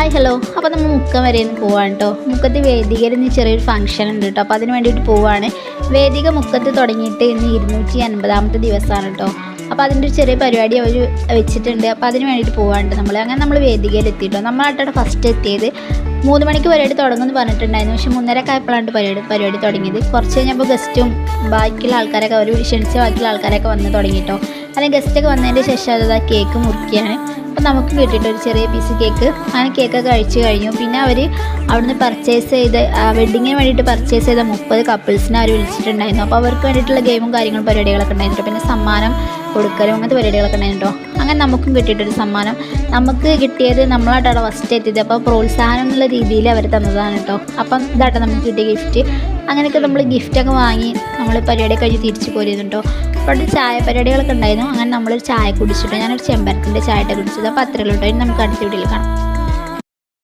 Hi hello. അപ്പോൾ നമ്മൾ മുക്കം വരെ ഒന്ന് പോവാണ് കേട്ടോ. മുക്കത്ത് വേദികയിൽ നിന്ന് ചെറിയൊരു ഫംഗ്ഷൻ ഉണ്ട് കേട്ടോ. അപ്പോൾ അതിന് വേണ്ടിയിട്ട് പോവുകയാണ്. വേദിക മുക്കത്ത് തുടങ്ങിയിട്ട് ഇന്ന് 250ാമത്തെ ദിവസമാണ് കേട്ടോ. അപ്പോൾ അതിൻ്റെ ഒരു ചെറിയ പരിപാടി അവർ വെച്ചിട്ടുണ്ട്. അപ്പോൾ അതിന് വേണ്ടിയിട്ട് പോകാണ്ട് അങ്ങനെ നമ്മൾ വേദികയിൽ എത്തിയിട്ടോ. നമ്മളായിട്ടാണ് ഫസ്റ്റ് എത്തിയത്. 3 മണിക്ക് പരിപാടി തുടങ്ങുമെന്ന് പറഞ്ഞിട്ടുണ്ടായിരുന്നു. പക്ഷേ 3:30 ആയപ്പോഴാണ് പരിപാടി തുടങ്ങിയത്. കുറച്ച് കഴിഞ്ഞപ്പോൾ ഗസ്റ്റും ബാക്കിയുള്ള ആൾക്കാരൊക്കെ അവർ ക്ഷണിച്ച ബാക്കിയുള്ള ആൾക്കാരൊക്കെ വന്ന് തുടങ്ങിയിട്ടോ. അല്ലെങ്കിൽ ഗസ്റ്റൊക്കെ വന്നതിൻ്റെ ശേഷം അത് കേക്ക് മുറിക്കുകയാണ്. അപ്പോൾ നമുക്ക് കിട്ടിയിട്ട് ഒരു ചെറിയ പീസ് കേക്ക്. അങ്ങനെ കേക്കൊക്കെ കഴിച്ച് കഴിഞ്ഞു. പിന്നെ അവർ അവിടുന്ന് പർച്ചേസ് ചെയ്ത് വെഡ്ഡിങ്ങിന് വേണ്ടിയിട്ട് പർച്ചേസ് ചെയ്ത 30 കപ്പിൾസിനെ അവർ വിളിച്ചിട്ടുണ്ടായിരുന്നു. അപ്പോൾ അവർക്ക് വേണ്ടിയിട്ടുള്ള ഗെയിമും കാര്യങ്ങളും പരിപാടികളൊക്കെ ഉണ്ടായിരുന്നു. പിന്നെ സമ്മാനം കൊടുക്കലും അങ്ങനത്തെ പരിപാടികളൊക്കെ ഉണ്ടായിരുന്നു. അങ്ങനെ നമുക്കും കിട്ടിയിട്ടൊരു സമ്മാനം. നമുക്ക് കിട്ടിയത് നമ്മളായിട്ടാണ് ഫസ്റ്റ് എത്തിയത്. അപ്പോൾ പ്രോത്സാഹനം എന്നുള്ള രീതിയിൽ അവർ തന്നതാണ് കേട്ടോ. അപ്പം ഇതാട്ടോ നമുക്ക് കിട്ടിയ ഗിഫ്റ്റ്. അങ്ങനെയൊക്കെ നമ്മൾ ഗിഫ്റ്റൊക്കെ വാങ്ങി നമ്മൾ പരിപാടി കഴിഞ്ഞ് തിരിച്ച് പോരുന്നുണ്ടോ. അപ്പോൾ അവിടെ ചായ പരിപാടികളൊക്കെ ഉണ്ടായിരുന്നു. അങ്ങനെ നമ്മളൊരു ചായ കുടിച്ചിട്ടോ. ഞാനൊരു ചെമ്പരത്തിൻ്റെ ചായയൊക്കെ കുടിച്ചത്. അപ്പോൾ അത്രയുള്ളൂ കേട്ടോ. ഇനി നമുക്ക് അടുത്ത വീഡിയോയിൽ കാണാം.